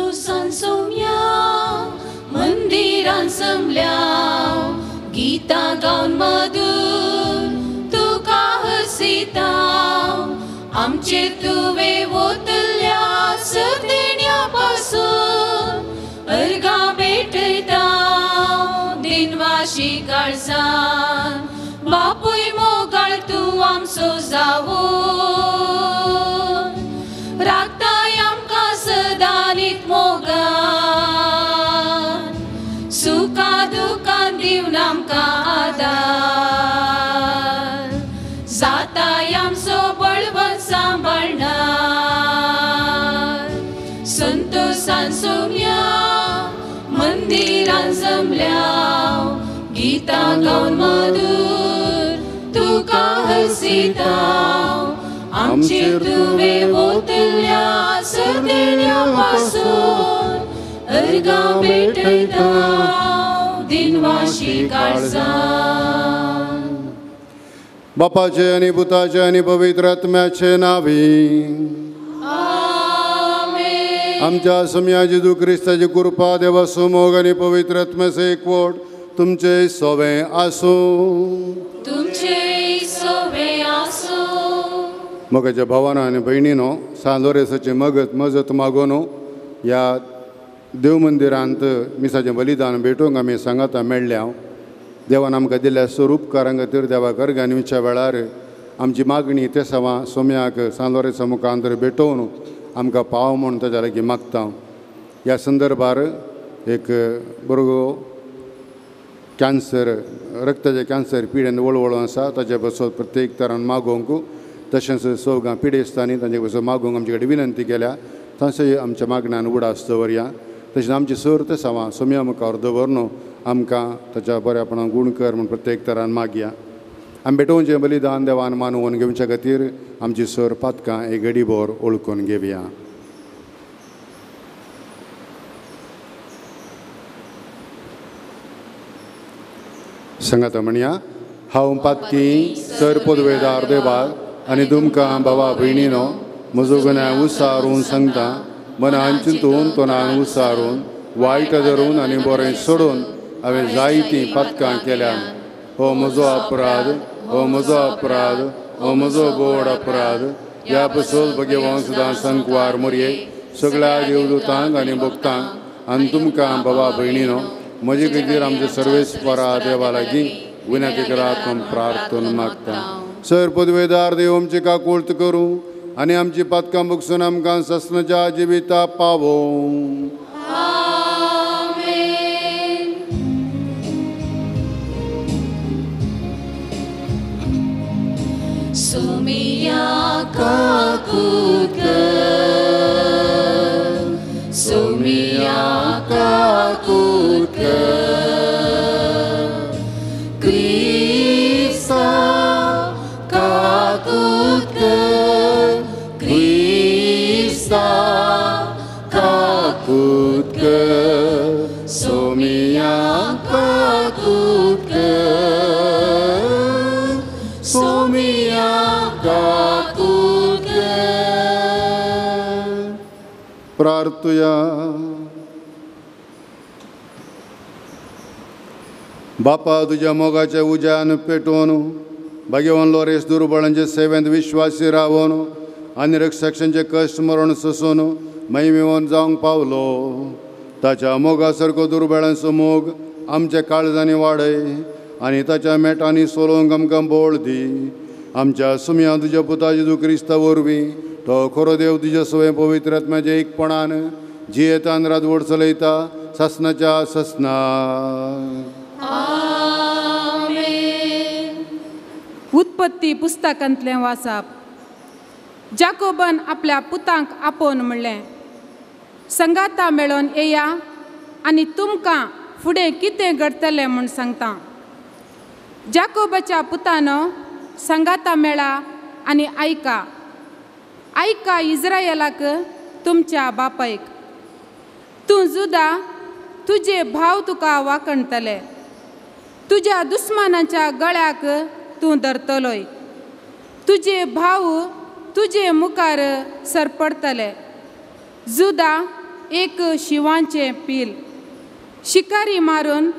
संतोषान सोम्या मंदिरान समल्या गीतां गावन मधुर तुका हसिता आमचेर तुवें ओतल्या सतेण्या पासून अर्गा भेटयता दिनवाशी काळजान बापूय मोगाळ तूं आमचो जावून राखताय आमकां सदांच मोगान सुखा दुखान दिवन आमकां आदार जाताय आमचो बळवंत सांबाळणार संतोषान सोम्या मंदिरान जमल्या गीतां गावन मधुर तुका हसिता आमचेर तुवें ओतल्या सतेण्या पासून अर्गा भेटयता दिनवाशी काळजान बापाचे आनी पुताचे आनी पवित्र आत्म्याचे नावी आमच्या सोम्या जेजू क्रिस्ताची कृपा देवा मोग आनी पवित्र आत्म्याचे एकवट तुमचे सोबे आसूं मोगाच्या भावानो आनी भयणीनो सांदोरेसाची मजत मागून ह्या देव मंदिरांत मिसाचें बलिदान भेटूंक आमी सांगाता मेळ्ळ्या देवान आमकां दिल्ल्या स्वरूपकारां खातीर देवा गर्गांच्या वेळार आमची मागणी ते सवा सोम्याक सांदोरेसा मुखांतर भेटोवन आमकां पाव म्हूण ताच्या लागीं मागता ह्या संदर्भार एक भुरगो कॅन्सर रक्ताचे कॅन्सर पिडेन वळवळो आसा ताचे बसून प्रत्येक तरान मागोवंक तशेंच सौगां पिडेस्तांनी तांचे बसून मागोवंक आमचे कडेन विनंती केल्या तशें आमच्या मागण्यान उडास दवरया तशेंच आमची सर्त सावां सोम्या मुखार दवरनो आमकां ताच्या बऱ्यापणान गूण कर म्हूण प्रत्येक तरान मागया आमी भेटोवचें बलिदान देवान मानवून घेवच्या खातीर आमची सर पातकां एक घडीभर ओळखून घेवया सांगाता म्हणया हांव पातकी सर पदवेदार देवाक आनी तुमकां भावा भयणीनो म्हजो गुन्यांव उसारून सांगता मनान चिंतून तोंडान उसारून वायट धरून आनी बरें सोडून हांवें जायतीं पातकां केल्यात हो म्हजो अपराध हो म्हजो अपराध हो म्हजो बोड अपराध ह्या बसोल भगवान सुद्दां संकवार मोरये सगळ्या देवदूतांक आनी भक्तांक आनी तुमकां भावा भयणीनो म्हजे खातीर आमचे सर्वेस्परा देवा लागीं विनंती करात म्हूण प्रार्थना मागता सर पदवेदार देव आमची काकूळट करूं आनी आमची पातकां बगसून आमकां ससनाच्या जिविता पावो सोमिया काकूळट कर सोमिया काकूळट कर क्रिस्ता काकूळट कर क्रिस्ता काकूळट कर सोमिया काकूळट कर सोमिया काकूळट कर प्रार्थुया बापा तुज्या मोगाच्या उज्यान पेटोवन भगवान लोरेस दुर्बळांचे सेवेंत विश्वासी रावून आनी रक्षकांचे कश्ट मरण सोसून महिमेवन जावंक पावलो ताच्या मोगा सारको दुर्बळांचो मोग आमच्या काळजांनी वाडय आनी ताच्या मेटांनी सोलोवंक आमकां बोळ दी आमच्या सुम्या तुज्या पुता जेजू क्रिस्ता वरवीं तो खरो देव तुज्या सवय पवित्र आत्म्याच्या एकपणान जियेतान राजवट चलयता ससनाच्या ससना उत्पत्ती पुस्तकांतलें वाचप जाकोबान आपल्या पुतांक आपोवन म्हणलें संगाता मेळोन येया आनी तुमकां फुडें कितें घडतलें म्हूण सांगता जाकोबाच्या पुतानो संगाता मेळा आनी आयका आयका इस्रायेलाक तुमच्या बापायक तूं जुदा तुजे भाव तुका वाकणतले तुज्या दुस्मानाच्या गळ्याक तूं धरतलोय तुजे भाव तुजे मुखार सरपडतले जुदा एक शिवांचे पील शिकारी मारून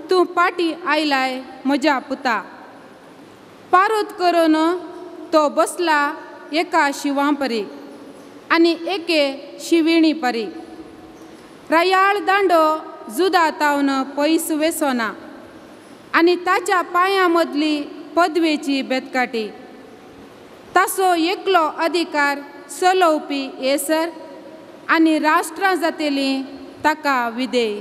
तूं पाटी आयलाय म्हज्या पुता पारोत करून तो बसला एका शिवां परी आनी एके शिविणी परी रयाळ दांडो जुदा तावन पयस वेसोना आनी ताच्या पांयां मदली पदवेची बेतकाटी ताचो एकलो अधिकार चलोवपी येसर आनी राष्ट्रां जातेली ताका विधेय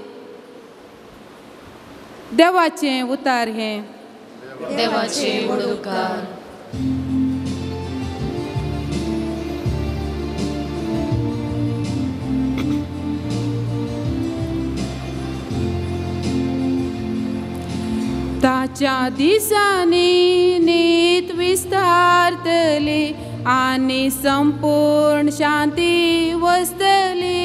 देवाचें उतार हें देवाचे उडोवकार ताच्या दिसांनी नीत विस्तारतली आनी संपूर्ण शांती वसतली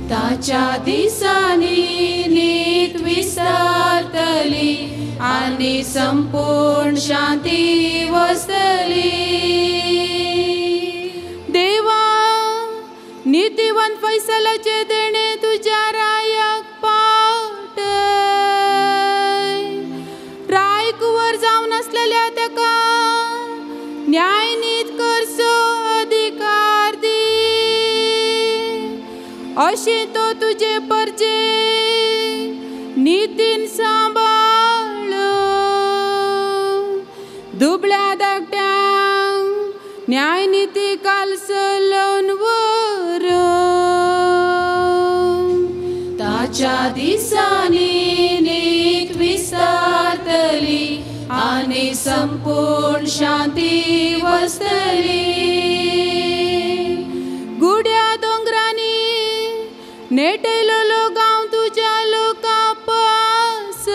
ताच्या दिसांनी नीत विस्तारतली आनी संपूर्ण शांती वसतली देवा नीतिवंत फैसलाचे देणे तुज्या रायाक पावट राय कुंवर जावन आसलेल्या तेका न्याय नीत करचो अधिकार दी अशें तो तुजे परजे नितीन सांबाळ दुबळ्या धाकट्यांक न्याय नीती कालसलोन वर ताच्या दिसांनी नीत विस्तारतली आनी संपूर्ण शांती वसतली गुड्या दोंगरांनी नेटयलो गांव तुज्या लोकां पास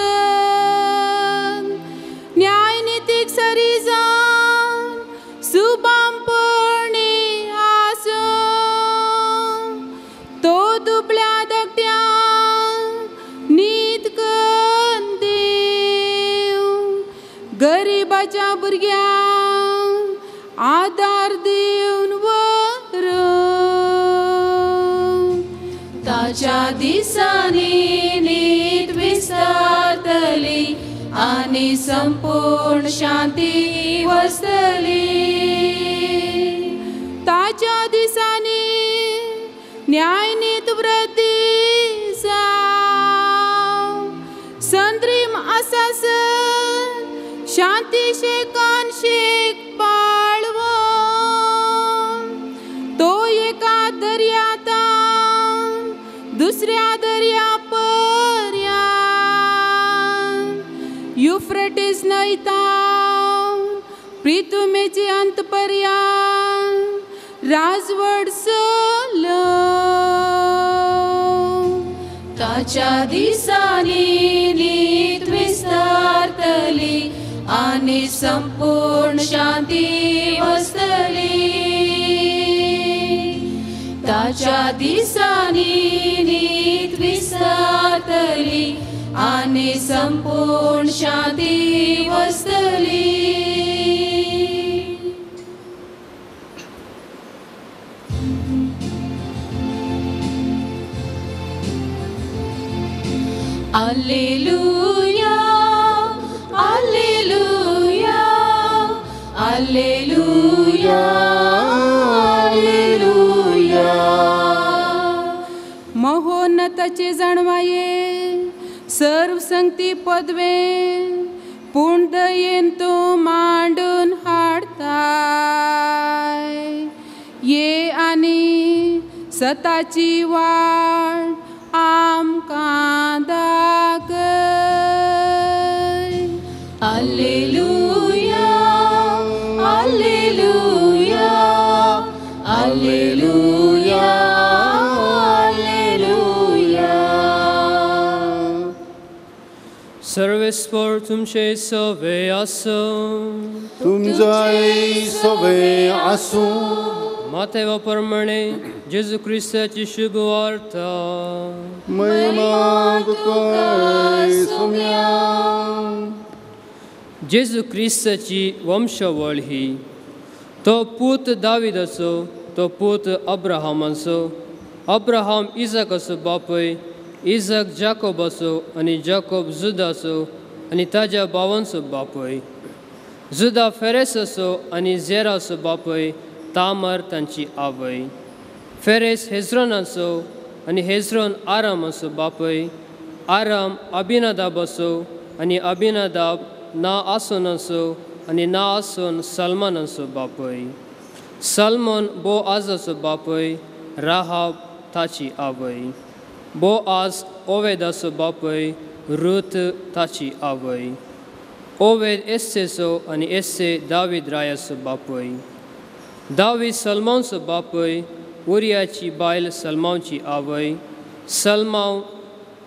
न्याय नितीक सरी जावन सुबांपणी आस तो दुबळ्या धाकट्यांक नीत करून दिव गरीबाच्या भुरग्यांक आदार दिवन वर ताच्या दिसांनी नीत विस्तारतली आनी संपूर्ण शांती वसतली ताच्या दिसांनी न्याय नीत वृद्धी जाव संद्रीम आसास शांती शेकान शेक पाळवो तो एका दर्यातान दुसऱ्या दर्या पर्यान युफ्रेटीस न्हंयतान प्रितुमेची अंत पर्यान राजवड चलो ताच्या दिसांनी नीत विस्तारतली आनी संपूर्ण शांती वसतली ताच्या दिसांनी नीत विस्तारतली आनी संपूर्ण शांती वसतली Alleluia, Alleluia, Alleluia, Alleluia. महोन्नताचे जाणवाये सर्व संगती पदवे पूर्ण दयेन तूं मांडून हाडताय ये आनी सताची वाड आमकां दाखय Alleluia, Alleluia, Alleluia, Alleluia. सर्वेस्वर तुमचे सवे आसूं तुमचंय सगळे आसूं मातेवा प्रमाणे जेजू ख्रिस्ताची शुभ वार्ता महिमा तुका सुम्या जेजू ख्रिस्ताची वंशावळ ही तो पूत दाविदाचो तो पूत अब्राहामाचो, अब्राहाम इजाकाचो बापूय, इजाक जाकोबाचो, आनी जाकोब जुदाचो आनी ताज्या भावांचो बापूय. जुदा फेरेसाचो आनी झेराचो बापूय, तामार तांची आवय. फेरेस हेज्रोनाचो आनी हेज्रोन आरामाचो बापूय, आराम अबिनादाबाचो आनी अबिनादाब नाआसोनाचो आनी नाआसोन सलमानाचो बापूय. सलमोन बोआजाचो बापूय, राहाब ताची आवय. बोआज ओवेदाचो बापूय, रूथ ताची आवय. ओवेद एस्सेचो आनी एस्से दावीद रायाचो बापूय. दावीद सलमांचो बापूय, उरियाची बायल सलमांची आवय. सलमांव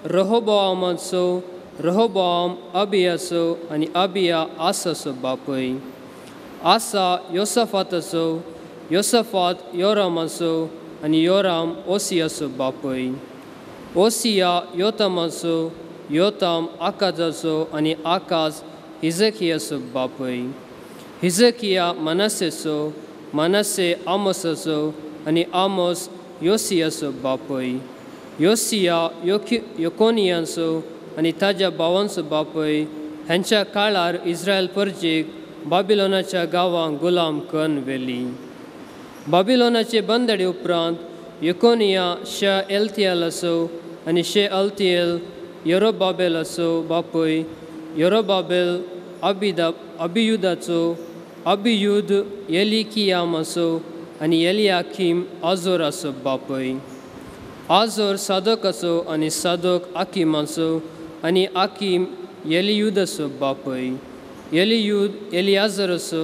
रहोबोआमाचो, रहोबोआम अबियाचो आनी अबिया आसाचो बापूय. आसा योसाफाताचो, योसाफात योरामाचो आनी योराम ओसियाचो बापूय. ओसिया योतामाचो, योताम आकाजाचो आनी आकाज हिजकियाचो बापूय. हिजकिया मनस्सेचो, मनस्से आमोसाचो आनी आमोस योसियाचो बापूय. योसिया योकोनियाचो आनी ताज्या भावांचो बापूय. हेंच्या काळार इस्रायल परजेक बाबिलोनाच्या गांवांक गुलाम करून व्हेली. बाबिलोनाचे बंदडे उपरांत योकोनिया शे एल्तियेलाचो आनी शे अल्तियेल यरोबाबेलाचो बापूय. यरोबाबेल अबियुदाचो, अबियूद एलिकियामाचो आनी एलियाकीम आजोराचो बापूय. आजोर सादोकाचो आनी सादोक आकिमाचो आनी आकीम एलियूदाचो बापूय. एलियूद एलियाजराचो,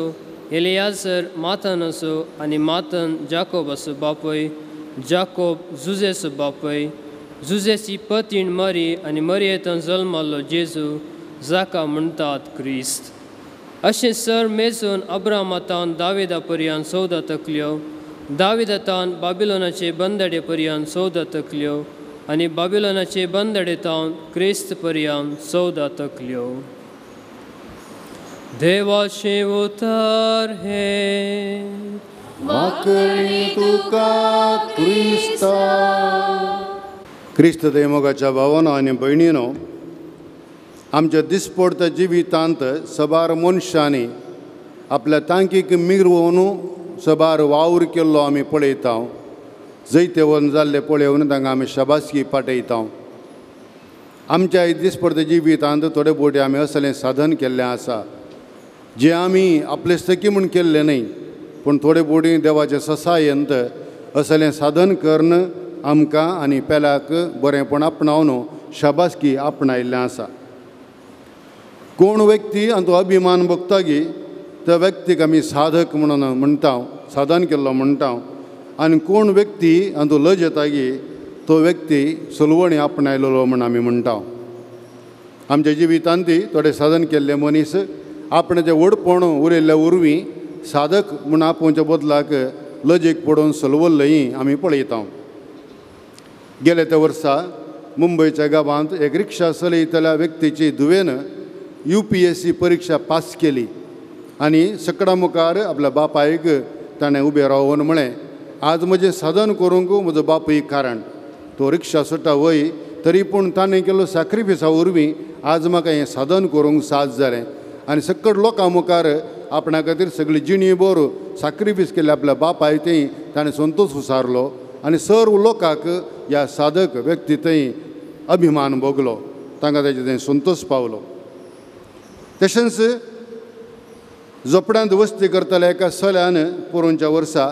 एलियाजर मातानाचो आनी मातन जाकोबाचो बापूय. जाकोब जुजेचो बापूय. जुजेची पतीण मरी आनी मरयेंतन जल्मल्लो जेजू, जाका म्हणटात क्रिस्त. अशें सर मेजून अब्रामातान दाविदा पर्यंत 14 तकल्यो, दाविदातान बाबिलोनाचे बंदडे पर्यंत 14 तकल्यो आनी बाबिलोनाचे बंदडेतान क्रिस्त पर्यंत 14 तकल्यो. देवाचे उतार हे वाकणी तुका क्रिस्ता. क्रिस्त देमोगाच्या भावानो आनी भयणीनो, आमच्या दिसपडत्या जिवितांत सबार मनशांनी आपल्या तांकीक मिरवून सबार वावर केल्लो आमी पळयता. जैते वन जाल्ले पळोवन तांकां आमी शाबासकी पाठयता. आमच्या दिसपडत्या जिवितांत थोडे बोटी आमी असलें साधन केल्लें आसा, जें आमी आपलेस्तकी म्हूण केल्लें न्ही, पूण थोडे बोटी देवाच्या ससायंत असलें साधन करून आमकां आनी पेल्याक बरेंपण आपणावन शाबासकी आपणायल्लें आसा. कोण व्यक्ती हातूंत अभिमान भोगता की त्या व्यक्तीक आमी साधक म्हणून म्हणटा, साधन केल्लो म्हणटा. आनी कोण व्यक्ती हातूंत लज येता की तो व्यक्ती सुलवणी आपणायलेलो म्हूण आमी म्हणटा. आमच्या जिवितांत थोडे साधन केल्ले मनीस आपणाचें व्हडपण उरयल्ल्या उर्वीं साधक म्हूण आपोवच्या बदलाक लजेक पडून सलवल्लंय आमी पळयता. गेल्या त्या वर्सा मुंबयच्या गांवांत एक रिक्षा चलयतल्या व्यक्तीची धुवेन UPSC परीक्षा पास केली आनी सकडा मुखार आपल्या बापायक ताणें उबें रावून म्हळें, आज म्हजें साधन करूंक म्हजो बापूय कारण. तो रिक्षा सुटा वय तरी पूण ताणें केल्लो सॅक्रिफिसा वरवीं आज म्हाका हें साधन करूंक साद जालें. आनी सकड लोकां मुखार आपणा खातीर सगळी जिणीभर सॅक्रिफीस केल्ले आपल्या बापाय थंय ताणें संतोश उसारलो आनी सर्व लोकांक ह्या साधक व्यक्ती थंय अभिमान भोगलो, तांकां ताचे थंय संतोश पावलो. तशेंच झोपड्यांत वस्ती करताल्या एका चल्यान पोरूंच्या वर्सा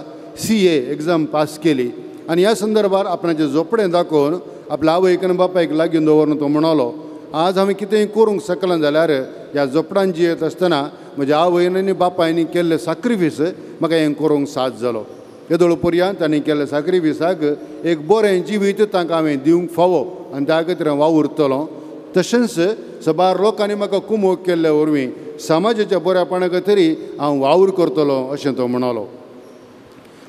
CA एग्जाम पास केली आनी ह्या संदर्भार आपणाचें झोपडें दाखोवन आपल्या आवयक आनी बापायक लागीं दवरून तो म्हणलो, आज हांवें कितेंय करूंक शकलें जाल्यार ह्या झोपड्यान जियेत आसतना म्हज्या आवयन आनी बापायनी केल्ले सॅक्रिफीस म्हाका हें करूंक साद जालो. येदोळ पर्यंत तांणी केल्ल्या सॅक्रिफिसाक एक बरें जिवीत तांकां हांवें दिवंक फावो आनी त्या खातीर हांव वावुरतलों. तशेंच सबार लोकांनी म्हाका कुमोग केल्ल्या वरवीं समाजाच्या बऱ्यापणा खातीर हांव वावर करतलों अशें तो म्हणलो.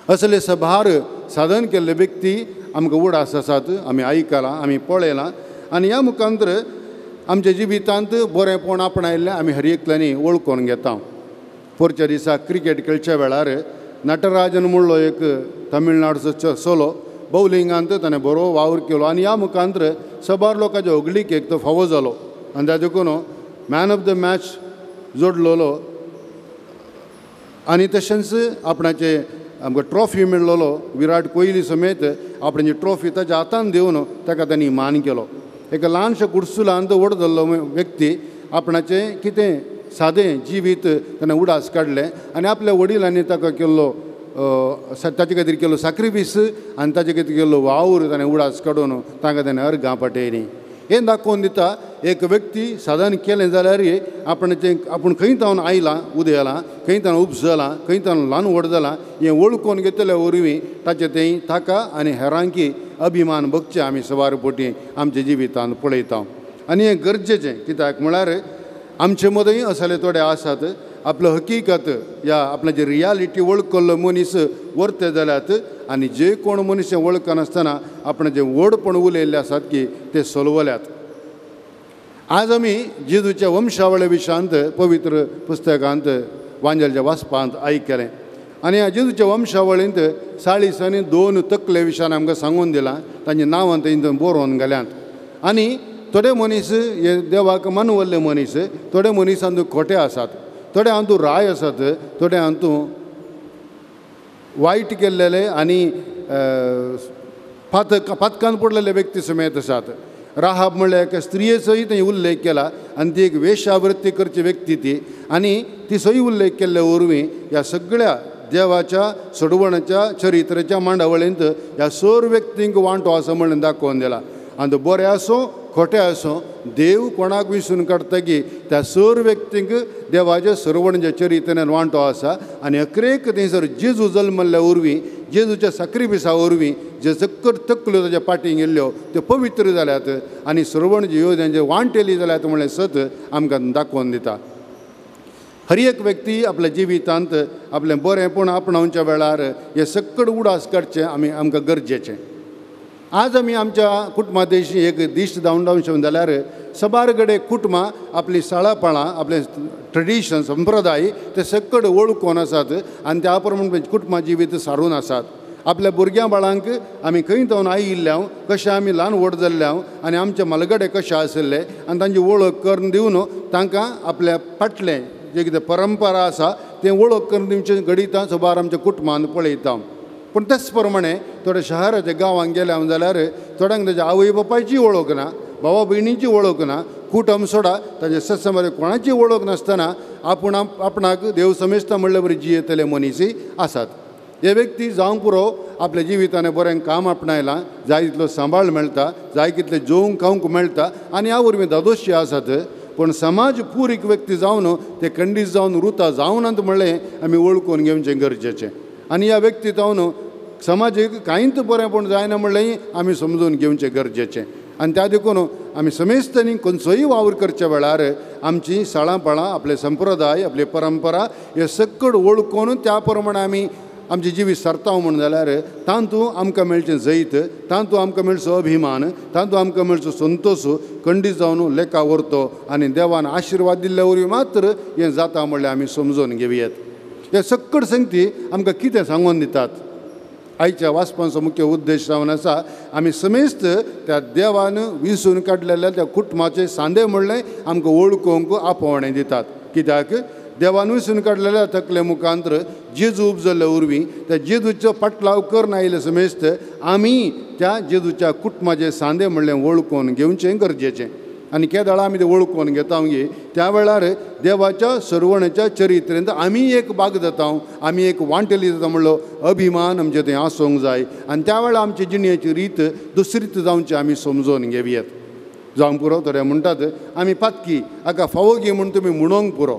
असले सबार साधन केल्ले व्यक्ती आमकां उडास आसात, आमी आयकलां, आमी पळयलां आनी ह्या मुखांतर आमच्या जिवितांत बरेंपण आपणायल्लें आमी हर एकल्यांनी वळखून घेता. पोरच्या दिसा क्रिकेट खेळच्या वेळार नटराजन म्हणलो एक तमिळनाडूचो चलो बौलिंगांत ताणें बरो वावर केलो आनी ह्या मुखांतर सबार लोकांच्या होगलीक एक तो फावो जालो आनी ताजे देखून मॅन ऑफ द मॅच जोडलोलो आनी तशेंच आपणाचे आमकां ट्रॉफी मेळ्ळलो विराट कोहली समेत आपणाची ट्रॉफी ताच्या हातान दिवन ताका तांणी मान केलो एका ल्हानशा कुडचुलांत व्हड जाल्लो व्यक्ती आपणाचें कितें सादें जिवीत ताणें उडास काडलें आनी आपल्या वडिलांनी ताका केल्लो ताचे खातीर केल्लो सॅक्रिफीस आनी ताचे खातीर केल्लो वावर ताणें उडास काडून तांकां ताणें अर्गां पाठयलीं हें दाखोवन दिता एक व्यक्ती सादारण केलें जाल्यार आपूण खंय तावन आयलां उदेलां खंय तावन उपजलां खंय तावन ल्हान व्हड जालां हें वळखून घेतल्या वरवीं ताचें तें ताका आनी हेरांकी अभिमान भोगचे आमी सवार पोटी आमच्या जिवितांत पळयता आनी हें गरजेचें कित्याक म्हळ्यार आमचे मदीं असले थोडे आसात आपलो हकिकत या आपणाची रियालिटी वळखलो मनीस वर्ते जाल्यात आनी जे कोण मनीस वळखनासतना आपणाचें व्हडपण उलयल्ले आसात की ते सोलवल्यात आज आमी जेजूच्या वंशावळे विशयांत पवित्र पुस्तकांत वांजेलच्या वाचपांत आयकलें आनी ह्या जेजूच्या वंशावळींत 40 आनी 2 तकले विशयान आमकां सांगून दिलां तांची नांवां थंय बरोवन गेल्यांत आनी थोडे मनीस हे देवाक मानवल्ले मनीस थोडे मनीस हातूंत खोटे आसात थोडे हातूंत राय आसात थोडे हातूंत वायट केल्लेले आनी पातकान पडलेले व्यक्ती समेत आसात राहाब म्हणल्यार एका स्त्रियेचोय थंय उल्लेख केला आनी ती एक वेश्यावृत्ती करची व्यक्ती ती आनी तिचोय उल्लेख केल्ले वरवीं ह्या सगळ्या देवाच्या सोडवणाच्या चरित्राच्या मांडावळींत ह्या 6 व्यक्तींक वांटो आसा म्हणून दाखोवन दिला आनी बरें आसूं खोटें आसूं देव कोणाक विसरून काडटा की त्या 6 व्यक्तींक देवाच्या सरवणाच्या चरित्रान वांटो आसा आनी अकरेक थंयसर जेजू जल्मल्ल्या वरवीं जेजूच्या सॅक्रिफिसा वरवीं जे तकल्यो ताच्या पाठींक येयल्ल्यो त्यो पवित्र जाल्यात आनी सरवण येवजणेचे वांटेली जाल्यात म्हणलें सत आमकां दाखोवन दिता हर एक व्यक्ती आपल्या जिवितांत आपलें बरेंपण आपणावच्या वेळार हे सकड उडास काडचें आमकां गरजेचें आज आमी आमच्या कुटुंबादेशी एक दिश्ट दावंडावन शेवन जाल्यार सबारगडे कुटुंबां आपली साळापाळां आपले ट्रेडिशन संप्रदाय ते सकड वळखून आसात आनी त्या प्रमाणे कुटुंबा जिवीत सारून आसात आपल्या भुरग्यां बाळांक आमी खंय तावन आयिल्ल्या कशें आमी ल्हान व्हड जाल्ल्या आनी आमचे मलगडे कशे आशिल्ले आनी तांची वळख करून दिवन तांकां आपल्या फाटलें जें कितें परंपरा आसा तें वळख करून दिवचें घडिता सबार आमच्या कुटुंबांत पळयता पूण तेच प्रमाणे थोड्या शहराच्या गांवांत गेल्या जाल्यार थोड्यांक ताच्या आवय बापायची वळख ना भावा भयणीची वळख ना कुटुंब सोडा ताचे सत्समारे कोणाची वळख नासतना आपणाक देव समेस्ता म्हणले बरें जियेतले मनीसय आसात हे व्यक्ती जावंक पुरो आपल्या जिवितान बरें काम आपणायलां जाय तितलो सांबाळ मेळटा जाय तितलें जेवंक खावंक मेळटा आनी ह्या वरवीं दादोशी आसात पूण समाज पूरीक व्यक्ती जावन ते खंडीत जावन वृता जावनात म्हणलें आमी वळखून घेवचें गरजेचें आनी ह्या व्यक्ती जावन समाजीक कांयच बरेंपण जायना म्हणलेंय आमी समजून घेवचें गरजेचें आनी त्या देखून आमी समेस्तनी खंयचोय वावर करच्या वेळार आमची साळांपाळां आपले संप्रदाय आपली परंपरा हे सकड वळखून त्या प्रमाणे आमी आमची जिवीत सरता म्हणून जाल्यार तातूंत आमकां मेळचें जैत तातूंत आमकां मेळचो अभिमान तातूंत आमकां मेळचो संतोश खंडीत जावन लेखा व्हरतो आनी देवान आशिर्वाद दिल्ल्या वरवीं मात्र हें जाता म्हणल्यार आमी समजून घेवयात हे सकड संगती आमकां कितें सांगून दितात आयच्या वाचपाचो मुख्य उद्देश जावन आसा आमी समेस्त त्या देवान विसरून काडलेल्या त्या कुटुंबाचे सांदे म्हणलें आमकां वळखूंक आपोवणें दितात कित्याक देवान विसरून काडलेल्या तकले मुखांतर जेजू उपजल्ल्या वरवीं त्या जेजूचो पाटलाव करन आयले समेस्त आमी त्या जेजूच्या कुटुंबाचे सांदे म्हणलें वळखून घेवचें गरजेचें आनी केदाळा आमी तें वळखून घेता त्या वेळार देवाच्या सरवणाच्या चरित्रेंत आमी एक भाग जाता आमी एक वांटेली जाता म्हणलो अभिमान आमचें थंय आसूंक जाय आनी त्या वेळार आमची जिणेची रीत दुसरीत जावची आमी समजून घेवयात जावंक पुरो थोडे म्हणटात आमी पातकी हाका फावो घे म्हूण तुमी म्हणोंक पुरो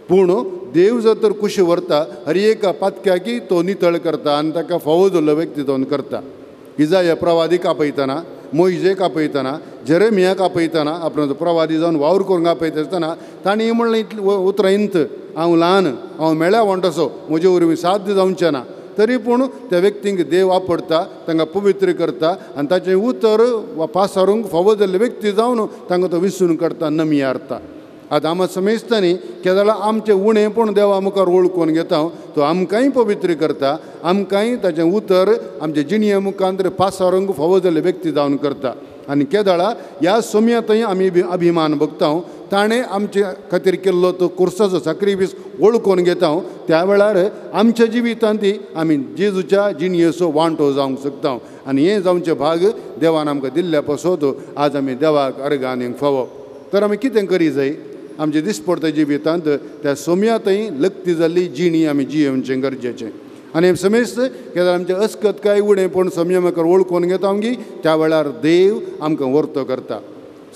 पूण देव जर तर कुशी व्हरता हर एका पातक्याकी तो नितळ करता आनी ताका फावो जाल्लो व्यक्ती तो करता इजाया प्रवादीक आपयतना मोइजेक आपयतना जेरेमियाक आपयतना आपणाचो प्रवादी जावन वावर करूंक आपयता आसतना तांणी म्हणलें उतरां इंत हांव ल्हान हांव मेळ्ळ्या वोंटसो म्हजे वरवीं साध्य जावचें ना तरी पूण त्या व्यक्तींक देव आपडटा तांकां पवित्र करता आनी ताचें उतर पासारूंक फावो जाल्ले व्यक्ती जावन तांकां तो विसरून काडटा नमी हारता आतां आमी समजता न्ही कित्याक जाल्यार आमचें उणें पूण देवा मुखार वळखून घेता तो आमकांय पवित्र करता आमकांय ताचें उतर आमच्या जिणये मुखार पासारूंक फावो जाल्ले व्यक्ती जावन करता आनी केदाळा ह्या सोम्यातय आमी अभिमान भोगता ताणें आमचे खातीर केल्लो तो कुर्साचो साक्रिफीस वळखून घेता त्या वेळार आमच्या जिवितांत आमी जेजूच्या जिणयेचो वांटो जावंक शकता आनी हें जावचें भाग देवान आमकां दिल्ल्या पासत आज आमी देवाक अर्घ आनीक फावो तर आमी कितें करी जाय आमचे दिसपडटे जिवितांत त्या सोम्यातय लक्ती जाल्ली जिणी आमी जियोवचें गरजेचें आनी समज कित्याक आमचें अस्कतकाय उणें पूण सोम्या मुखार वळखून घेता आमगे त्या वेळार देव आमकां वर्तो करता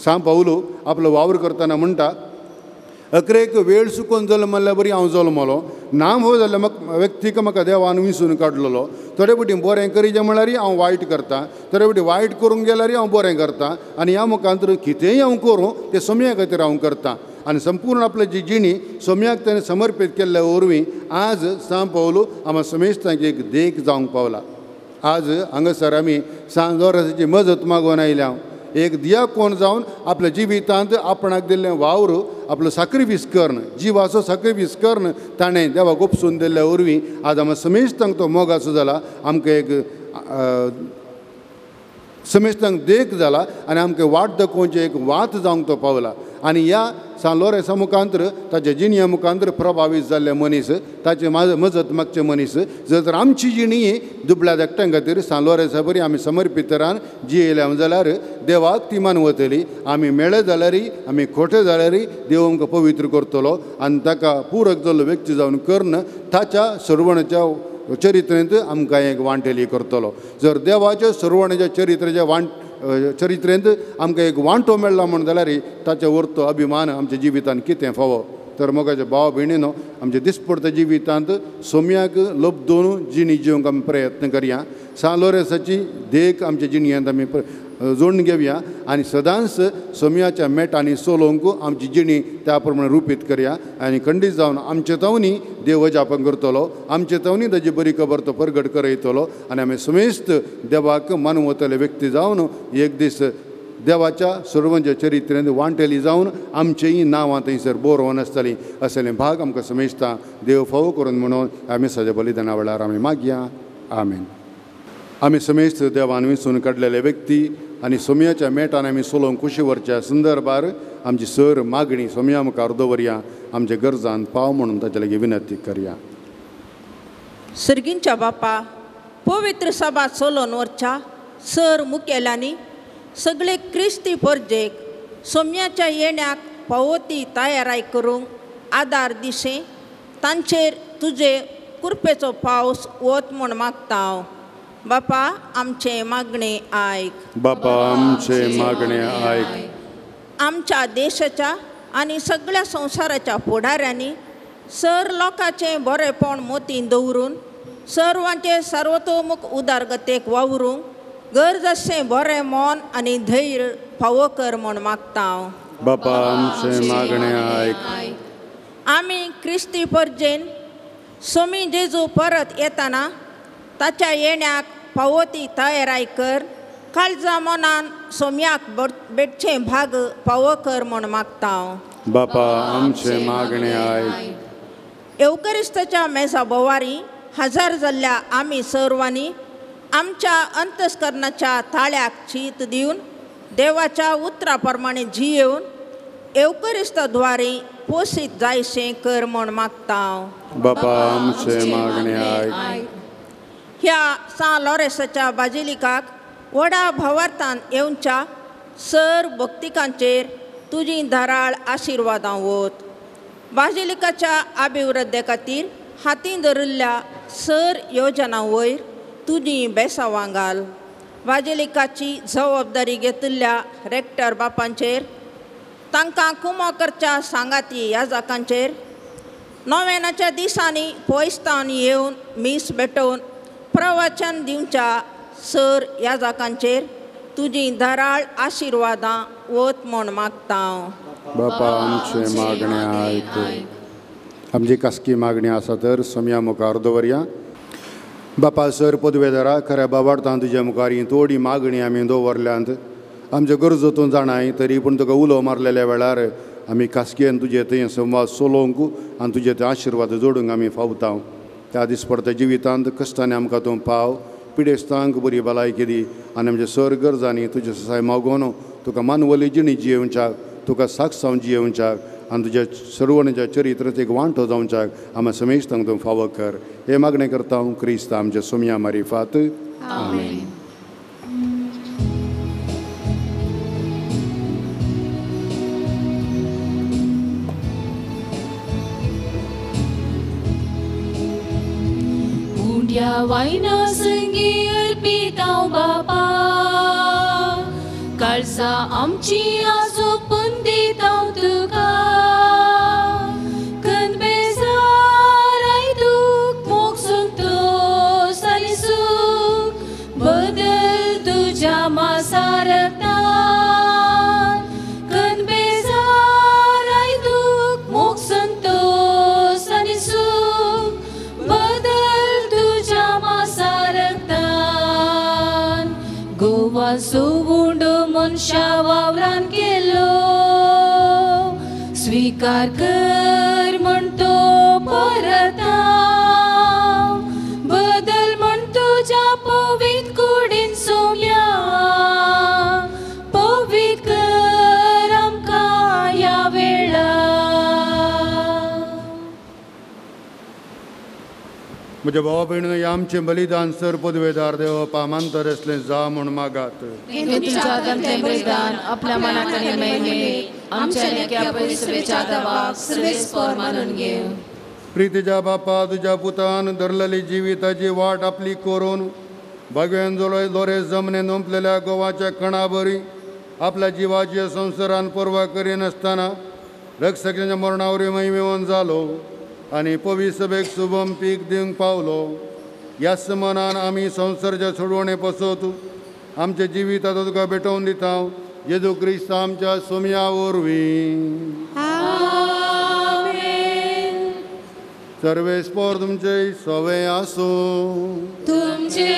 सांत पावलो आपलो वावर करतना म्हणटा अकरेक वेळ चुकोवन जालो म्हणल्यार बरी हांव जल्मलो ना हो जाल्यार म्हाका व्यक्तीक म्हाका देवान विसरून काडलेलो थोडे फावटी बरें करीचें म्हळ्यार हांव वायट करतां थोडे फावटी वायट करूंक गेल्यार हांव बरें करतां आनी ह्या मुखांतर कितेंय हांव करूं तें सोम्या खातीर हांव करतां आनी संपूर्ण आपली जी जिणी सोम्याक ताणें समर्पीत केल्ल्या वरवीं आज सांत पावलो आमी समेस्तांक एक देख जावंक पावला आज हांगासर आमी सांत जोरासाची मजत मागून आयल्या एक दियाकोन जावन आपल्या जिवितांत आपणाक दिल्लें वावर आपलो साक्रिफीस करन जिवाचो साक्रिफीस करन ताणें देवाक उपसून दिल्ल्या वरवीं आज आमी समेस्तांक तो मोगाचो जाला आमकां एक समेस्तांक देख जाला आनी आमकां वाट दाखोवचें एक वात जावंक तो पावला आनी ह्या सांत लोरेसा मुखांतर ताच्या जिणया मुखांतर प्रभावीत जाल्ले मनीस ताचे मजत मागचे मनीस जर तर आमची जिणी दुबळ्या धाकट्यां खातीर सांत लोरेसा बरी आमी समर्पीत तरान जियेल्या जाल्यार देवाक ती मानवतली आमी मेळे जाल्यारय आमी खोटे जाल्यारय देव आमकां पवित्र करतलो आनी ताका पुरक जाल्लो व्यक्ती जावन करन ताच्या सर्वणाच्या चरित्रेंत आमकां एक वांटेली करतलो जर देवाच्या सर्वणाच्या चरित्रेंत आमकां एक वांटो मेळ्ळा म्हण जाल्यार ताच्या वर्तो अभिमान आमच्या जिवितांत कितें फावो तर मोगाच्या भाव भयणीनो आमच्या दिसपडटे जिवितांत सोम्याक लबदोन जिणी जिवंक आमी प्रयत्न करया सांत लोरेसाची देख आमच्या जिणयांत आमी जोडून घेवया आनी सदांच सोम्याच्या मेटांनी सोलोवंक आमची जिणी त्या प्रमाणे रुपीत करया आनी खंडीत जावन आमचे तवनी देव अजापन करतलो आमचे तवनी ताची बरी खबर तो परगट करयतलो आनी आमी समेस्त देवाक मानवतले व्यक्ती जावन एक दीस देवाच्या सर्वांच्या चरित्रेंत वांटेली जावन आमचीय नांवां थंयसर बरोवन आसतलीं असले भाग आमकां समेजता देव फावो करून म्हणून आमी सजा बलिदाना वेळार आमी मागया आमेन आमी समेस्त देवान विसरून काडलेले व्यक्ती आनी सोम्याच्या मेटान आमी सोलोवंक कुशी व्हरच्या संदर्भार आमची सर मागणी सोम्या मुखार दवरया आमच्या गरजांत पाव म्हणून ताचे लागीं विनंती करया सर्गींच्या बापा पवित्र सभा चलोवन व्हरच्या सर मुखेल्यांनी सगळे क्रिस्ती परजेक सोम्याच्या येण्याक पावोती तयाराय करूंक आदार दिशे तांचेर तुजे कृपेचो पावस वत म्हूण मागता हांव बापा आमचे मागणे आयक बापा आमचे मागणे आयक आमच्या देशाच्या आनी सगळ्या संवसाराच्या फुडाऱ्यांनी सर लोकांचें बरेपण मोतीन दवरून सर्वांचे सर्वतोमुख उदारगतेक वावरूंक गरज अशें बरें मोन आनी धैर्य फावो कर म्हूण मागता हांव बापा आमचे मागणे आयक आमी क्रिस्ती परजेन सोमी जेजू परत येताना ताच्या येण्याक पावोती तयाराय कर काळजा मनान सोम्याक बेटचें भाग फावो कर म्हूण मागता हांव बापा आमचे मागणे आयक एवकरिस्ताच्या मेजा बोवारी हजार जाल्ल्या आमी सर्वांनी आमच्या अंतस्करणाच्या ताळ्याक चीत दिवन देवाच्या उतरा प्रमाणे जियेवन एवकरिस्ताद्वारे पोसीत जायशें कर म्हूण मागता हांव बापा आमचे मागणे आयक ह्या सांत लोरेसाच्या बाजिलिकाक व्हडा भावार्थान येवच्या सर भक्तिकांचेर तुजी धाराळ आशिर्वादां वत बाजिलिकाच्या अभिवृद्धी खातीर हातीन धरिल्ल्या सर योजना वयर तुजी बेसावां घाल बाजिलिकाची जबाबदारी घेतिल्ल्या रेक्टर बापांचेर तांकां कुमोकरच्या सांगाती याजकांचेर नोवेनाच्या दिसांनी पोयस्तान येवन मीस भेटोवन प्रवचन दिवच्या सर याजकांचेर तुजी धाराळ आशिर्वादां वत म्हूण मागता हांव बापा आमचे मागणे आयक आमची खासगी मागणी आसा तर सोम्या मुखार दवरया बापा सर पदवेदारा खऱ्या बाबार्थान तुज्या मुखार ही थोडी मागणी आमी दवरल्यांत आमच्या गरजो तूं जाणाय तरी पूण तुका उलो मारलेल्या वेळार आमी खासगीन तुजे थंय संवाद सोलोवंक आनी तुजे ते आशिर्वाद जोडूंक आमी फावता त्या दिसपडट्या जिवितांत कश्टांनी आमकां तूं पाव पिडेस्तांक बरी भलायकी दी आनी आमच्या सर गरजांनी तुजे सहाय मागोवन तुका मानवली जिणी जियेवच्याक तुका साक्षांव जियेवच्याक आनी तुज्या सर्वणाच्या चरित्रांत एक वांटो जावच्याक आमी समेस्तांक तूं फावो कर हे मागणें करता हांव क्रिस्त आमच्या सोम्या मारिफात आमेन. उंड्या वायना संगी अर्पीत हांव बापा काळजा आमची आसो पंदीत हांव तुका कन बेजार आय दूख मोग संतोष आनी सूख बदल तुज्या मासारतान कन बेजार आय दूख मोग संतोष आनी सूख बदल तुज्या मासारतान गोवा सोवुंडो मनशा वावरान केलो स्वीकार कर म्हणतो परत बदल म्हण तुज्या पवित्र कुडीन सोम्या पवित्र कर आमकां ह्या वेळार. म्हज्या भावा भयणी आमचें बलिदान सर पदवेदार देव पामांतर असलें जा म्हूण मागात. तुझ्या गंधें बलिदान आपल्या मनात आणि महिमे आमच्या लेक्या परिसवेच्या दावाक सर्वेस्पर मानून घे. प्रितीच्या बापा तुज्या पुतान धरलेली जिविताची वाट आपली करून भगवेन दोरे जमने नोंपलेल्या गोवाच्या कणाबरी आपल्या जिवाचे संवसारान पर्वा करिनासतना रक्षकाच्या मरणावरी महिमेवन जालो आनी पवित्र सभेक शुभम पीक दिवंक पावलो. ह्याच मनान आमी संवसाराच्या सोडवणे पसोत आमच्या जिवितांत तुका भेटोवन दिता जेजू क्रिस्त आमच्या सोम्या वरवीं. सर्वेस्पर तुमचे सवे आसो तुमचे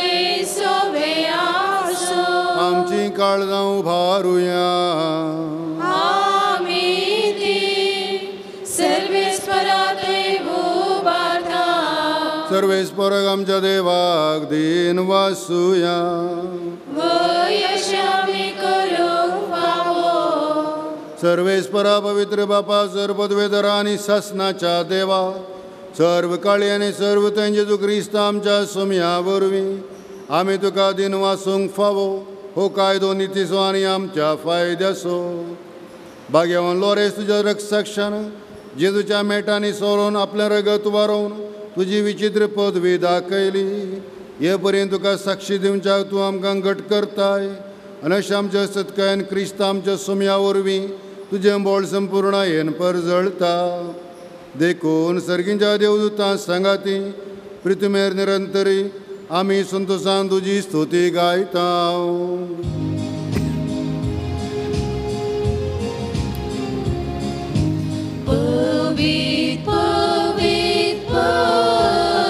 सवे आसो आमची काळजां उबारुया आमी सर्वेस्परात उबारता सर्वेस्पराक आमच्या देवाक दिन वासुया यश आमी करूंक फावो. सर्वेस्परा पवित्र बापा सर पदवेदरा आनी शासनाच्या देवा सर्व काळी आनी सर्व थंय जेजू क्रिस्त आमच्या सोम्या वरवीं आमी तुका दिन वासूंक फावो हो कायदो नितीसो आनी आमच्या फायद्याचो. भाग्यवान लोरेस तुज्या रक्षक्षान जेजूच्या मेटांनी सोरोवन आपलें रगत वारोवन तुजी विचित्र पदवी दाखयली. हे पर्यंत तुका साक्षी दिवच्याक तूं आमकां घट करताय आनी अशें आमच्या सत्कायन क्रिस्त आमच्या सोम्या वरवीं तुजें बोळ संपूर्णयेन परजळता. देखून सर्गींच्या देवदूतां सांगाती पृथ्वीमेर निरंतरी आमी संतोशान तुजी स्तुती गायता. पवित्र पवित्र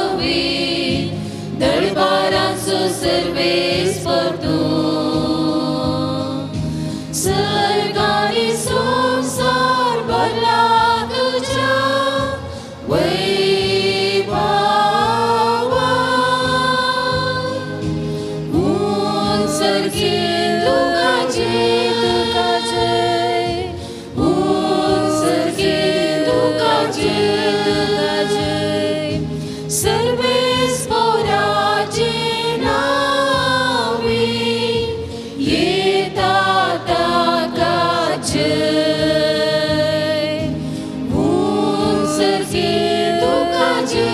पवित्र दरबाराचो सर्वेस्पर तूं सर्ग आनी संवसार भरला तुज्या वैभवान. सर्गीन तुकाचे तुकाचे सर्गीन तुकाचे तुकाचे सर्वेस्पराचे नावी येता ताकाचे सर्गीन तुकाचे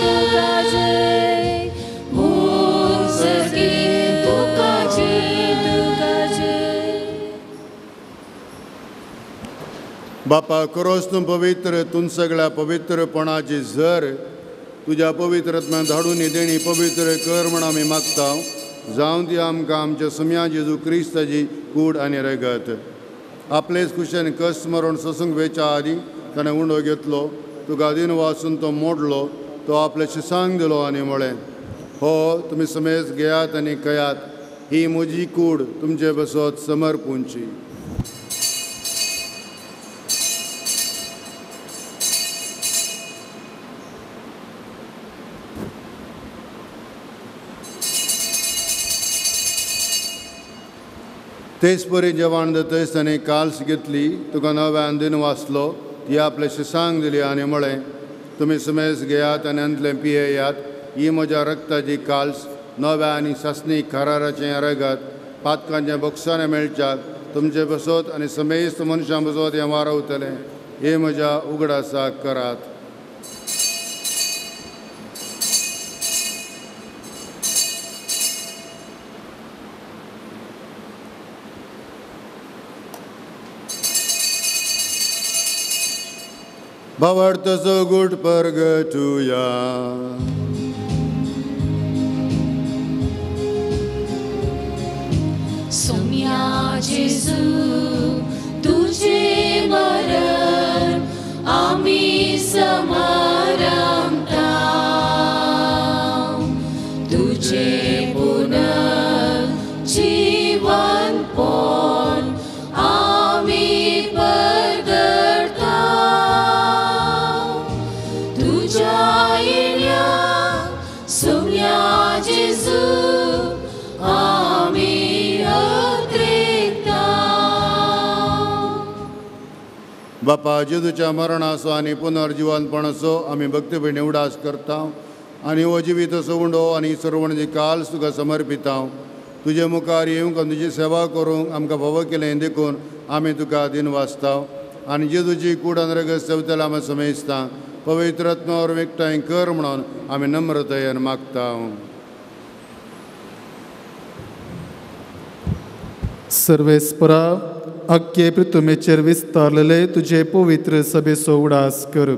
तुकाचे सर्गीन तुकाचे तुकाचे. बापा खरोच तूं पवित्र तूं सगळ्या पवित्रपणाची झर तुज्या पवित्रत्म्यान धाडून देणी पवित्र कर म्हण आमी मागता. जावं ती आमकां आमच्या सोम्या जेजू क्रिस्ताची कूड आनी रगत. आपलेच कुशेन कश्ट मरून ससूंक वेच्या आदी ताणें उंडो घेतलो तुका दिन वाचून तो मोडलो तो आपल्या शिसांक दिलो आनी म्हळें हो तुमी समेज घेयात आनी कयात ही म्हजी कूड तुमचे बसत समर्पूंची. तेच परी जेवण दतयस ताणें काल्स घेतली, तुका नव्यान दिन वाचलो, ती आपल्या शिसांक दिली आनी म्हळें, तुमी सुमेस घेयात आनी अंतलें पियेयात, ही म्हज्या रक्ताची काल्स, नव्या आनी ससनी कराराचें रगत, पातकांचें बक्षाने मेळच्याक तुमचे बसोत आनी समेस्त मनशां बसोत हें वारवतलें, हे म्हज्या उगडासाक करात. Bavartaso good purgatuya. सोम्या जेजू तुझे मरण आम्ही समारंभता, तुझे पुनर्जीवनपण आम्ही पदरता, तुझ्या येण्याक सोम्या जेजू आम्ही बापा जेजूच्या मरणाचो आनी पुनर्जीवनपणाचो आमी भक्तीभयणी उडास करता आनी हो जिवीत सोडो आनी सर्वणाची काल्स तुका समर्पिता. तुजे मुखार येवंक आनी तुजी सेवा करूंक आमकां फाव केलें देखून आमी तुका दिन वाचता आनी जेजूची कूड आनी रगत सेवतले आमी समजता. पवित्र आत्म्यावर एकठांय कर म्हणून आमी नम्रतायेन मागता. सर्वेस्परा अख्खे पृथ्वीचेर विस्तारलेले तुझे पवित्र सभेचो उडास कर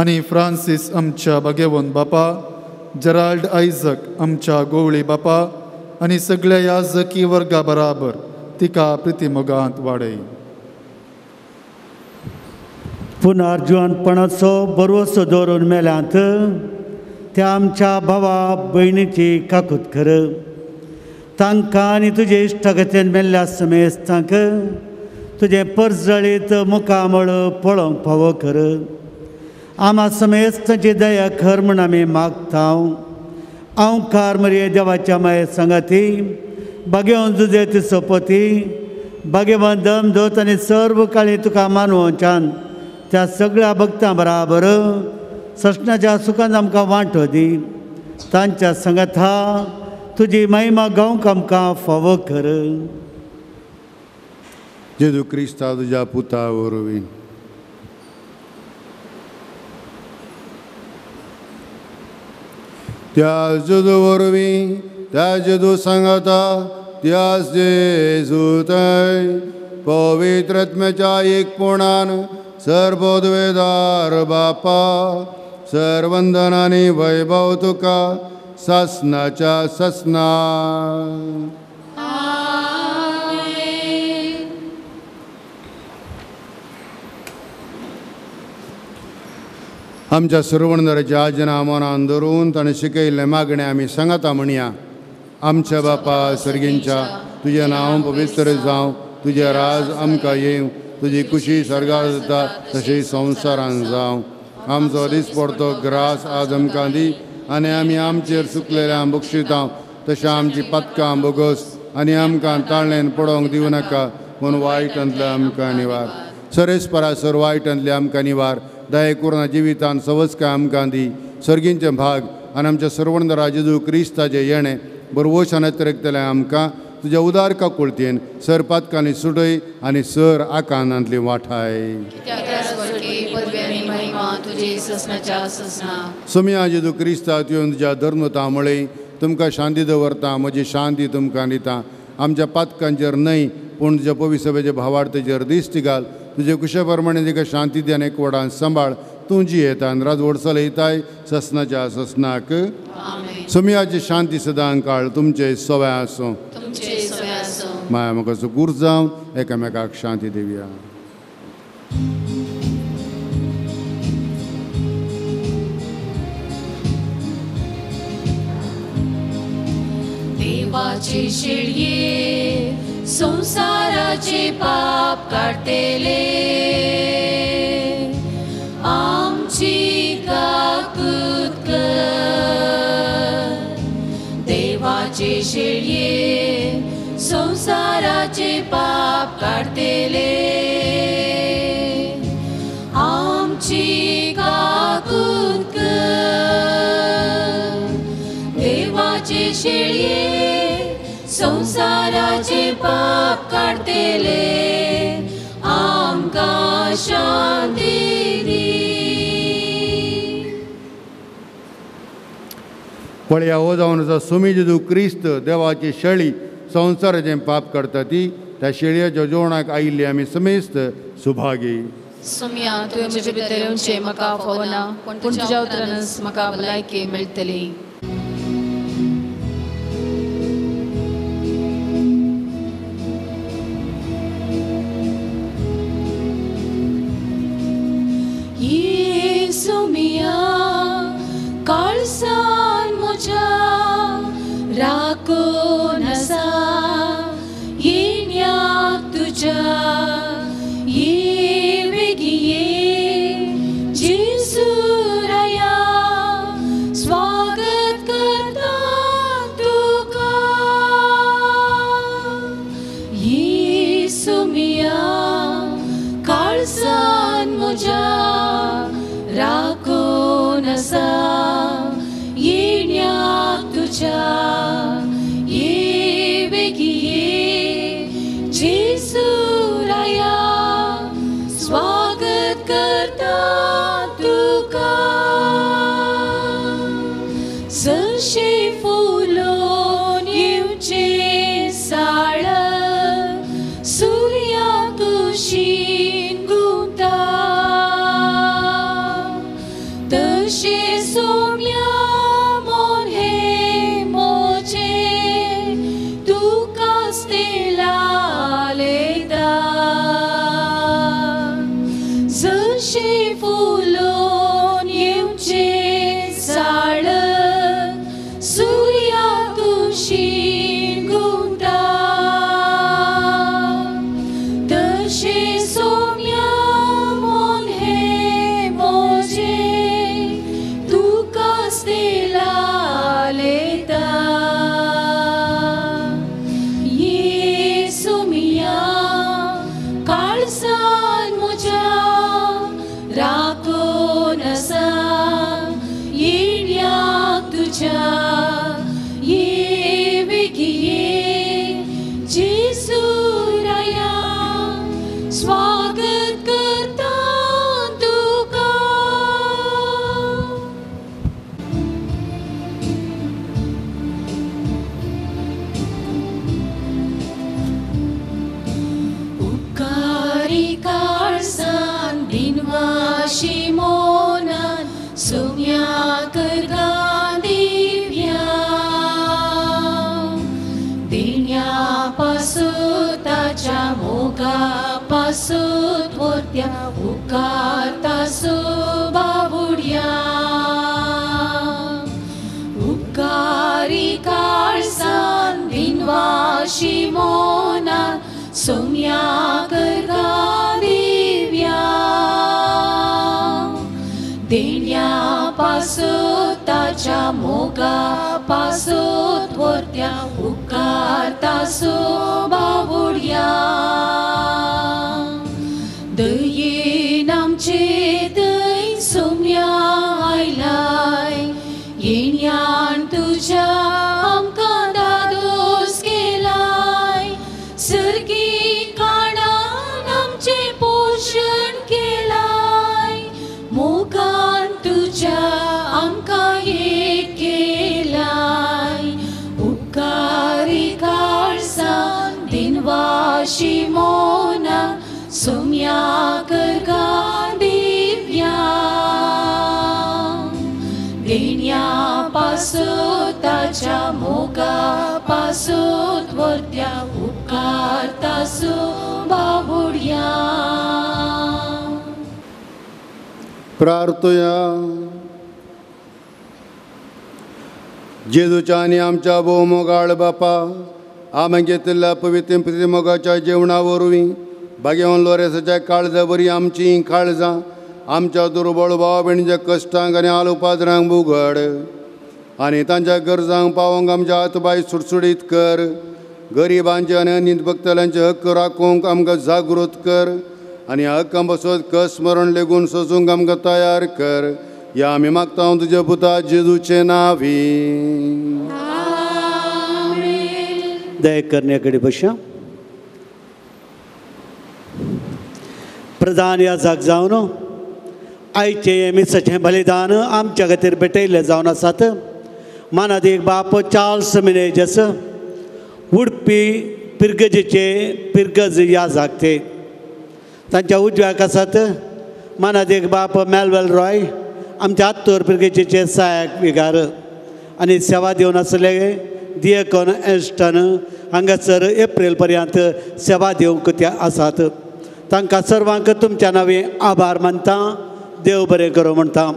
आनी फ्रांसीस आमच्या भाग्यवन बापा, जेराल्ड आयझक आमच्या गोवळी बापा आनी सगळ्या याजकी वर्गा बराबर तिका प्रितीमोगांत वाडय. पुनर्जीवनपणाचो बरवसो दवरून मेल्यांत त्या आमच्या भावा भयणीची काकूत कर. तांकां आनी तुजे इश्टागतीन मेल्ल्या समेस्तांक तुजें परजळीत मुखामळ पळोवंक फावो कर. आमा समेस्तांची दया कर म्हूण आमी मागता. अवकार मरे देवाच्या माये संगती, भाग्यवन जुजेत सोपती, भाग्यवन दमदोत आनी सर्व काळी तुका मानवच्यान त्या सगळ्या भक्तां बराबर ससणाच्या सुखान आमकां वांटो दी. तांच्या संगता तुजी महिमा गावंक आमकां फावो कर. जेजू क्रिस्ता तुज्या पुता वरवीं त्या जेजू वरवीं त्या जेजू सांगता त्याच जेजू थंय पवित्र आत्म्याच्या एकपणान सर्वोद्वेदार बापा सर्वंदनानी वैभव तुका ससनाच्या ससना. आमच्या सर्वणदाराच्या आजना मनान धरून ताणें शिकयल्लें मागणें आमी सांगता म्हणया. आमच्या बापा सर्गींच्या तुजें नांव पवित्र जावं, तुजें राज आमकां येवं, तुजी खुशी सर्गार जाता तशी संवसारान जावं. आमचो दिसपडतो ग्रास आज आमकां दी आनी आमी आमचेर चुकलेल्यांक बक्षिता तशें आमची पथकां बोगस आनी आमकां ताळ्ळेन पडोवंक दिवं नाका पूण वायटांतले आमकां निवार. सरेस्परासर वायटांतले आमकां निवार. दये करून जिवितान सवस्काय आमकां दी. सर्गींचे भाग आनी आमच्या सर्वणदारा जेजू क्रिस्ताचें येणें बरवोशान येतरेकतलें आमकां तुज्या उदार काकुळतेन सर पातकांनी सुटय आनी सर आकांतांतली वाठाय. सोम्या जेजू क्रिस्ता तुवें तुज्या धर्मता मळय तुमकां शांती दवरता. म्हजी शांती तुमकां दिता. आमच्या पातकांचेर न्हय पूण तुज्या पवित्र सभेच्या भावार्थेचेर दिश्टी घाल. तुजे कुशे प्रमाणे तिका शांती दी आनी एकवटान सांबाळ. तूं जी येता आनी राजवट चलयताय ससनाच्या ससनाक. सोम्याची शांती सदां काळ तुमचे सवय आसूं. माया म्हाका सुकूर जावन एकामेकाक शांती दिवया. देवाचे शेळये संसाराचे पाप काढतेले आमची काकूत कर. देवाचे शेळये संसाराचे पाप काढतेले आमची काकूत कर देवाचे शेळये संसाराचे पाप काढतेले आमकां शांती दी. पळया हो जावन आसा सुमी जेजू क्रिस्त देवाची शेळी संवसाराचें पाप करता ती त्या शेळयेच्या जेवणाक आयिल्ली आमी समेस्त सुभागी. सुम्या तुवें म्हजे भितर येवचें म्हाका फावना पूण तुज्या उतरानच म्हाका भलायकी मेळटली. सुमिया काळसान म्हज्या राखून आसा येण्याक तुज्या ये बेगी ये जेजू राया स्वागत करता तुका. ये सुमिया काळसान म्हज्या राखून आसा येण्याक तुज्या ये बेगी ये जेजू राया स्वागत करता तुका. जशें फुलोन येवचें साळ सुर्याक कुशीन गुंता तशें सोम्या मोन हे मोचे तुकाच तेला लेता. जशें फुलोन येवचें साळ सुर्या कुशीन गुंता तशें सोम्या मोन हे मोचे तुकाच तेला लेता. ये सुमिया काळसान म्हज्या राखून आसा येण्याक तुज्या ये बेगी ये जेजू राया स्वागत करता तुका. उपकारी काळसान दिनवाशी मोनान सुम्या करगा दिव्या दिन्या पासून ताच्या मोगा पासून वरत्या उपकारता बाबुड्या. उपकारी काळसान दिनवाशी मोनान सुम्या करगा दिव्या दिन्या पासून ताच्या मोगा पासून वरत्या उपकारता बाबुड्या. दयेन आमचे दय सुम्या आयलाय येण्यान तुज्या आमकां दादोस केलाय. सर्गी काणान आमचे पोशण केलाय मोगान तुज्या आमकां एक केलाय. उपकारी काळसान दिनवाशी मोना सुम्या करगा दिव्या दिन्या पासून ताच्या मोगा पासून वरत्या उपकारता बाबुड्या. प्रार्थया. जेजूच्या आनी आमच्या भोव मोगाळ बापा आमी घेतिल्ल्या पवित्र मोगाच्या जेवणा वरवीं भाग्यवान लोरेसाच्या काळजा बरी आमची काळजां आमच्या दुर्बळ भाव भयणीच्या कश्टांक आनी आलोपाजरांक बुगड आनी तांच्या गरजांक पावोंक आमच्या हातबाय सुटसुडीत कर. गरिबांचे आनी अनित भक्तल्यांचे हक्क राखूंक आमकां जागृत कर आनी ह्या हक्कां बसत कसमरण लेगून सोसूंक आमकां तयार कर. या आमी मागता हांव तुज्या पुता जेजूचे नांवी. दया करण्याकडे बशा. प्रधान याजक जावन आयचे मिसाचें बलिदान आमच्या खातीर भेटयल्लें जावन आसात. मानाद एक बाप चार्ल्स मिनेजस उडपी पिरगजेचे पिरगज याजक ते तांच्या उजव्याक आसात. मानाद एक बाप मेलवेल रॉय आमच्या आत्तूर पिरगजेचे सहाय्यक विगार आनी सेवा दिवन आसले दियेकॉन एस्टन हांगासर एप्रिल पर्यंत सेवा दिवंक ते आसात. तांकां सर्वांक तुमच्या नांवे आभार मानता. देव बरें करूं म्हणटा.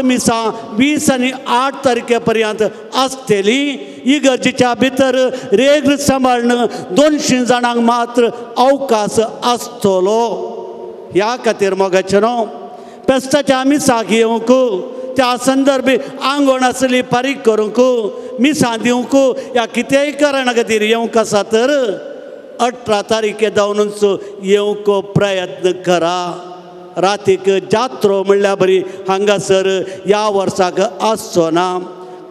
मिसां 20 आनी 8 तारखे पर्यंत आसतली. इगर्जेच्या भितर रेग सांबाळन 200 जाणांक मात्र अवकाश आसतलो. ह्या खातीर मोगाचें न्हू पेस्ताच्या मिसाक येवंक त्या संदर्भी आंगवण आसली फारीक करूंक मिसां दिवंक ह्या कितेंय कारणा खातीर येवंक आसा तर 18 तारखे जावनूच येवंक प्रयत्न करा. रातीक जात्रो म्हणल्यार बरी हांगासर ह्या वर्साक आसचो ना.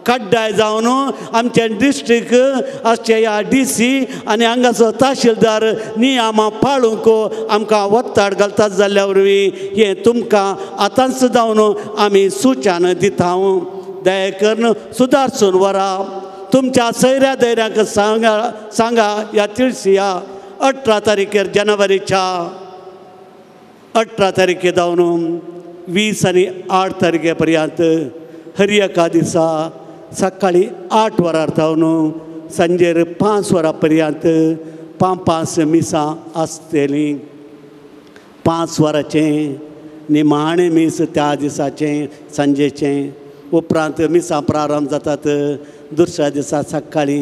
कड्डाय जावन आमचे डिस्ट्रिक्ट आसचे ह्या DC आनी हांगासर तहसीलदार नियमां पाळूंक आमकां वत्ताड घालतात जाल्ल्या वरवीं हें तुमकां आतांच जावन आमी सुचान दिता. दया करून सुदारसून व्हरा. तुमच्या सैऱ्या दैऱ्यांक सांगा ह्या तिळसिया 18 तारखेर जानेवारीच्या 18 तारखे जावन 20 आनी 8 तारखे पर्यंत हरियका दिसा सकाळी 8 वरार जावन सांजेर 5 वरां पर्यंत 5 मिसां आसतलीं. 5 वरांचें निमाणें मीस त्या दिसाचें सांजेचें. उपरांत मिसां प्रारंभ जातात दुसऱ्या दिसा सकाळी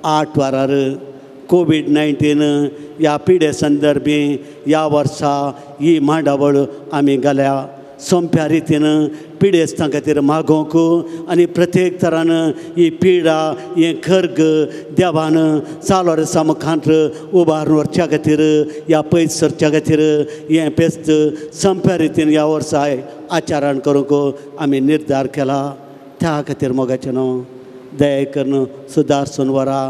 8 वरार. कोविड-19 ह्या पिडे संदर्भी ह्या वर्सा ही मांडावळ आमी घाल्या. सोंप्या रितीन पिडेस्तां खातीर मागोवंक आनी प्रत्येक तरान ही पिडा हें खर्ग देवान सालोरेसा मुखांत उबारून व्हरच्या खातीर ह्या पयस सरच्या खातीर हें पेस्त सोंप्या रितीन ह्या वर्सा आचारण करूंक आमी निर्धार केला. त्या खातीर मोगाचें न्हू दया करून सुदारसून व्हरा.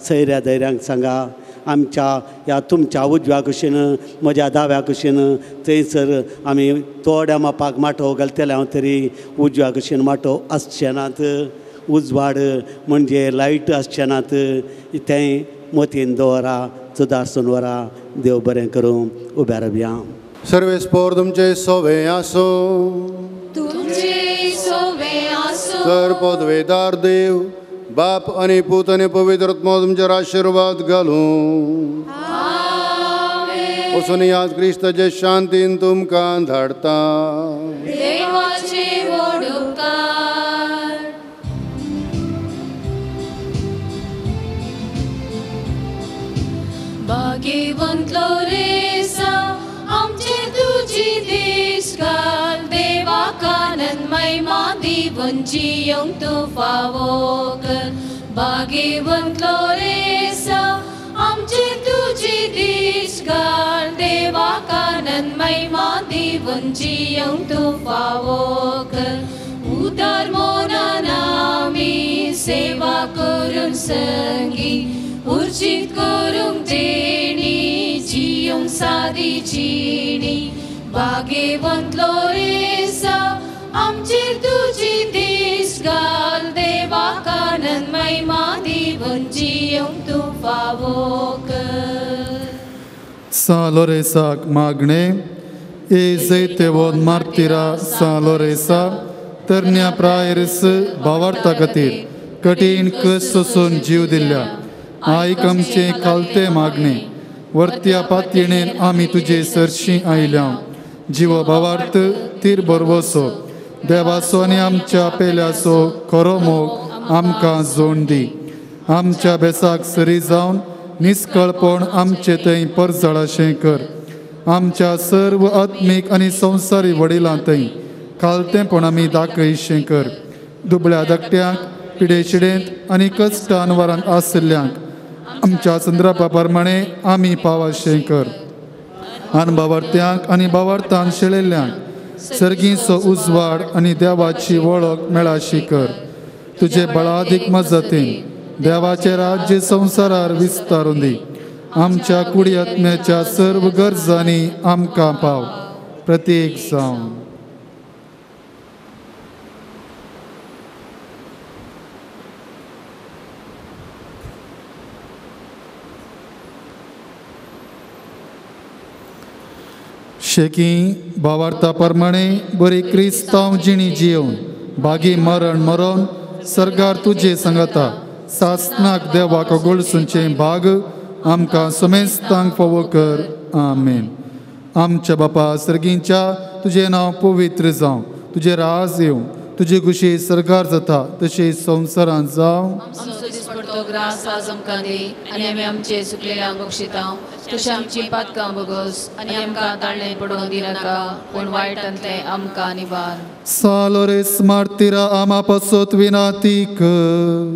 सैऱ्या दैऱ्यांक सांगा आमच्या ह्या तुमच्या उजव्या कुशीन म्हज्या दाव्या कुशीन थंयसर आमी थोड्या मापाक माटो घालतले हांव तरी उजव्या कुशीन माटो आसचे नात. उजवाड म्हणजे लायट आसचे नात. तें मतीन दवरा. सुदारसून व्हरा. देव बरें करूं. उब्या रावया. सर्वेस्पोर तुमचे सोवे आसो. सर पदवेदार देव बाप आनी पूत आनी पवित्र आत्मा तुमचेर आशिर्वाद घालूं. वचून याद क्रिस्ताचे शांतीन तुमकां धाडटा. भाग्यवंत लोरेसा आमचे तुजी देश घाल. देवा कानन महिमा दिवन जियोंक तूं फावो कर. भाग्यवंत लोरेसा आमचे तुजी देश घाल. देवा कानन महिमा दिवन जियोंक तूं फावो कर. उदार मोनान आमी सेवा करून संगी उर्जित करूंक देणी जियोंक सादी जिणी. भाग्यवंत लोरेसा आमचेर तुजी देश घाल. देवा कानन महिमा दिवन जियोंक तूं फावो कर. San Lorenza magne e zeitevod martira San Lorenza ternia praeris bavarta katir कठीण कस सोसून जीव दिल्या आयक आमचे कालते मागणे वर्त्या पातयेणेन आमी तुजे सरशी आयल्या जीव भावार्थ तीर बरवसो देवाचो आनी आमच्या पेल्याचो खरो मोग आमकां जोड दी आमच्या बेसाक सरी जावन निस्कळपण आमचे थंय परजळाशें कर आमच्या सर्व आत्मीक आनी संवसारी वडिलां थंय कालतेपण आमी दाखयशें कर दुबळ्या धाकट्यांक पिडेशिडेंत आनी कश्टान वरांत आशिल्ल्यांक आमच्या संदर्भा प्रमाणे आमी पावाशें कर आनी बावार्थ्यांक आनी बावार्थान शेळिल्ल्यांक सर्गीचो उजवाड आनी देवाची वळख मेळाशी कर. तुजे बळादीक मजतीन देवाचे राज्य संवसारार विस्तारून दी. आमच्या कुडी आत्म्याच्या सर्व गरजांनी आमकां पाव. प्रत्येक जावन शेकी भावार्था प्रमाणे बरी क्रिस्तांव जिणी जियोवन बागी मरण मरोन सरकार तुजे सांगता सासनाक देवाक गोळसूंचे भाग आमकां समेस्तांक फोव कर. आमेन. आमच्या बापा सर्गींच्या तुझे नांव पवित्र जावं. तुझे राज येवं. तुजी खुशी सरकार जाता तशी संवसारांत जावं. आमचो दिसपडटो ग्रास आज आमकां दी आनी आमी आमचे सुकलेल्यांक बक्षितांव. तशें आमची पातकां बोगोस आनी आमकां ताळणें पडोवंक दिनाका पूण वायटांतलें आमकां निवार. Salores martira ama pasot vinati कर.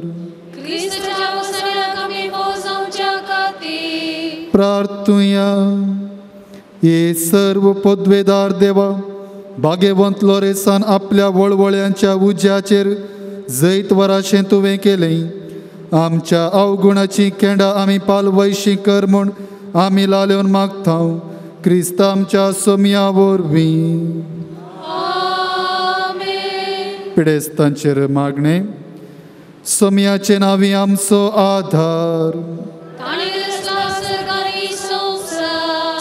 क्रिस्ताच्या वसण्याक आमी जावच्या खातीर प्रार्थुया. हे सर्व पदवेदार देवा भाग्यवंत लोरेसान आपल्या वळवळ्यांच्या उज्याचेर जैत वराशें तुवें केलें. आमच्या अवगुणाची केंडा आमी पालवैशी कर म्हूण आमी लालेवन मागता. क्रिस्ता आमच्या सोम्या वरवीं. पिडेस्तांचेर मागणे. सोम्याचे नांवी आमचो आधार.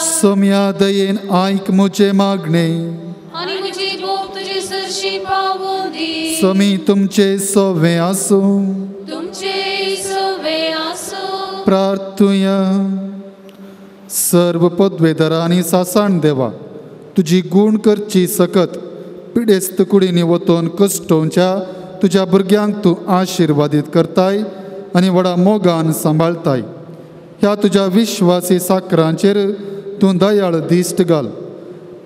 सोम्या दयेन आयक म्हजे मागणे. सोमी तुमचे सोवे आसूं. प्रार्थुया. सर्व पदवेदारा आनी सासाण देवा तुजी गूण करची सकत पिडेस्त कुडींनी वतून कश्टोवच्या तुज्या भुरग्यांक तूं आशिर्वादीत करताय आनी व्हडा मोगान सांबाळताय. ह्या तुज्या विश्वासी साकरांचेर तूं दयाळ दिश्ट घाल.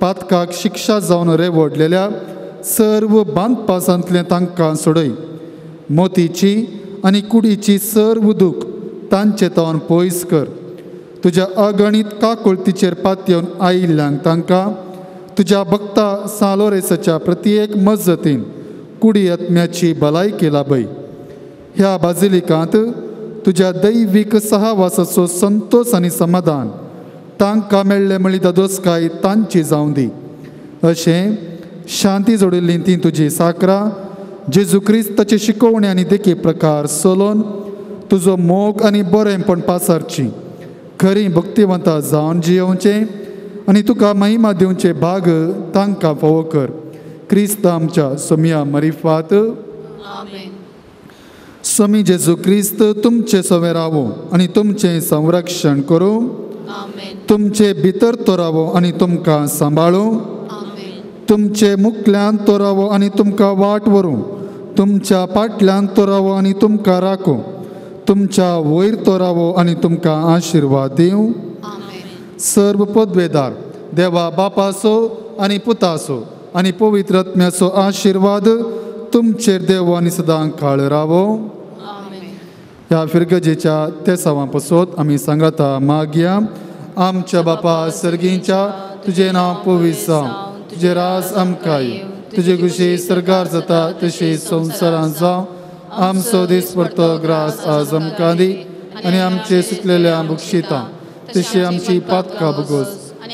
पातकाक शिक्षा जावन रेवडलेल्या सर्व बांदपासांतलें तांकां सोडय. मोतीची आनी कुडीची सर्व दूख तांचे तावन पयस कर. तुज्या अगणीत काकुळतीचेर पातयेवन आयिल्ल्यांक तांकां तुज्या भक्ता सालोरेसाच्या प्रत्येक मजतीन कुडी आत्म्याची भलायकी लाभय. ह्या बाजिलिकांत तुज्या दैवीक सहवासाचो संतोष आनी समाधान तांकां मेळ्ळे म्हळी दोसकाय तांची जावं दी. अशें शांती जोडिल्लीं तीं तुजी साकरां जेजू क्रिस्ताचे शिकोवणी आनी देखी प्रकार चलोवन तुजो मोग आनी बरेंपण पासारची खरी भक्तिवंतां जावन जियोवचें आनी तुका महिमा दिवचे भाग तांकां फोव कर. क्रिस्त आमच्या सोम्या मरिफात. स्वामी जेजू क्रिस्त तुमचे सवे रावो आनी तुमचें संरक्षण करूं. तुमचे भितर तो रावो आनी तुमकां सांबाळूं. तुमचे मुखल्यान तो रावो आनी तुमकां वाट व्हरूं. तुमच्या फाटल्यान तो रावो आनी तुमकां राखूं. तुमच्या वयर तो रावो आनी तुमकां आशिर्वाद दिवं. सर्व पदवेदार देवा बापाचो आनी पुताचो आनी पवित्र आत्म्याचो आशिर्वाद तुमचेर देव आनी सदां काळ रावो. ह्या फिरगजेच्या ते सावां पासत आमी सांगाता मागया. आमच्या बापा सर्गींच्या तुजें नांव पवित्र जावं. तुजें राज आमकां येवं. तुजे कुशी सरकार जाता तशी संवसारांत जावं. आमचो दिसपडटो ग्रास आज आमकां दी आनी आमचे सुकलेल्या बक्षितां तशी आमची पातकां भोगोस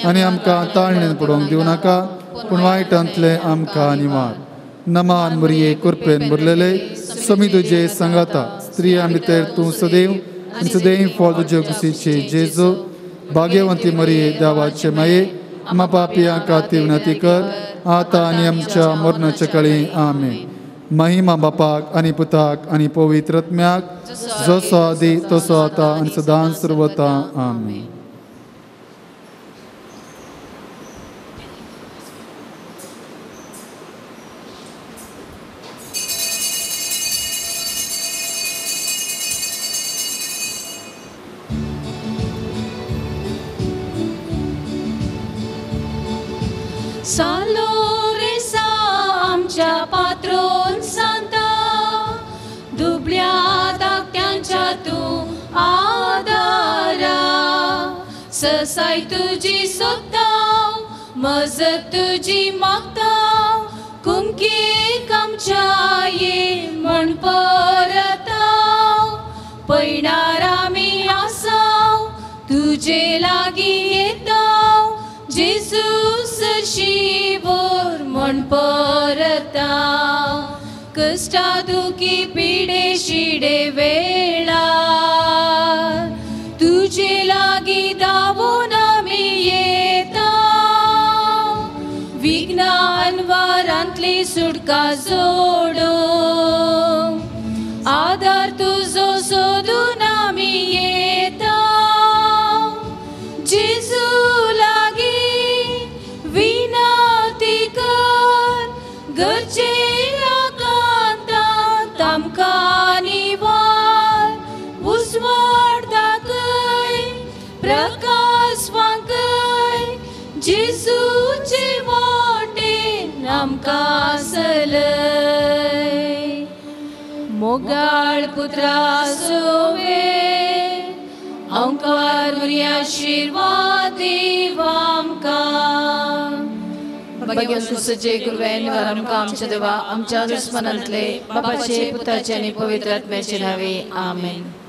आनी आमकां ताळणेन पडोवंक दिवं नाका पूण वायटांतले आमकां निवार. नमान मरिये कृपेन भरलेले समी तुजे सांगाता स्त्रियां भितर तूं सदैव आनी सदैव फळ तुजे कुशीचे जेजू. भाग्यवंती मरिये देवाचे माये आम्हा पापियां खातीर विनंती कर आतां आनी आमच्या मरणाचे काळी. आमेन. महिमा बापाक आनी पुताक आनी पवित्र आत्म्याक जसो आदी तसो आतां आनी सदां सर्वता. आमेन. सालोरेसा आमच्या पात्रोन सांता दुबळ्या धाकट्यांच्या तूं आदार ससाय तुजी सोदतांव, मजत तुजी मागतांव, कुमकेक आमच्या ये म्हण परतांव. पळणार आमी आसांव, तुजे लागीं येतांव, जेजू सरशीवर म्हण परतांव. कश्टा दुखी पिडे शिडे वेळार तुजे लागीं धांवून आमी येतांव. विघ्नान वारांतली सुटका जोडूंक आदार तुजो सोदून आमी येतांव. जेजू लागीं विनंती कर, गरजे आकांतांत आमकां निवार. उजवाड दाखय, प्रकाश वांकय, जेजूचे वाटेन आमकां चलय. मोगाळ पुत्रा सोवे, ओंकार बरी आशीर्वाद दीव आमकां. बेगीन तूं सजे गुरवेन वर आमकां आमच्या देवा, आमच्या दुस्मनांतले बापाचे, पुताचे आनी पवित्र आत्म्याचे नांवे आमेन.